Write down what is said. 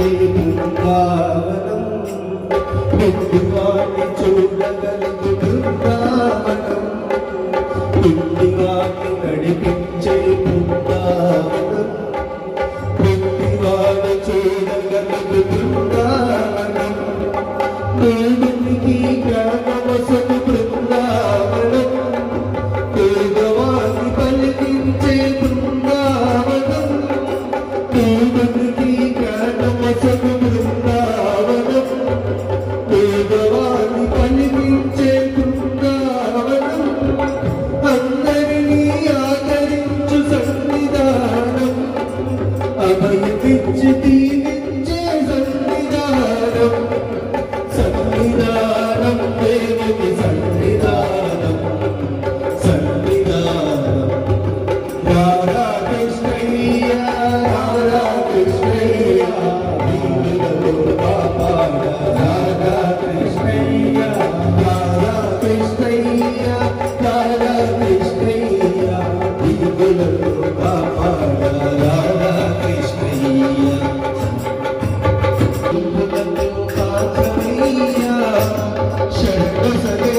బృందావనం వెండివాణి చూడగలదు బృందావనం వెండివాణి నడిపించే బృందావనం వెండివాణి చూడగలదు బృందావనం దేవునికి జ్ఞానవసను బృందావనం పేదవాణి పలికించే బృందావనం దేవునికి జ్ఞానవసను బృందావనం పేదవాణి పలికించే బృందావనం అందరినీ ఆదరించు సన్నిధానం అభయమిచ్చి దీవించే సన్నిధానం సన్నిధానం దేవుని సన్నిధానం సన్నిధానం రాధా కృష్ణయ్య రాధా కృష్ణయ్య దీనులలో కాపాడ రాధా కృష్ణయ్య రాధా కృష్ణయ్య రాధా కృష్ణయ్య దీనులలో కాపాడ రాధా కృష్ణయ్య శరణు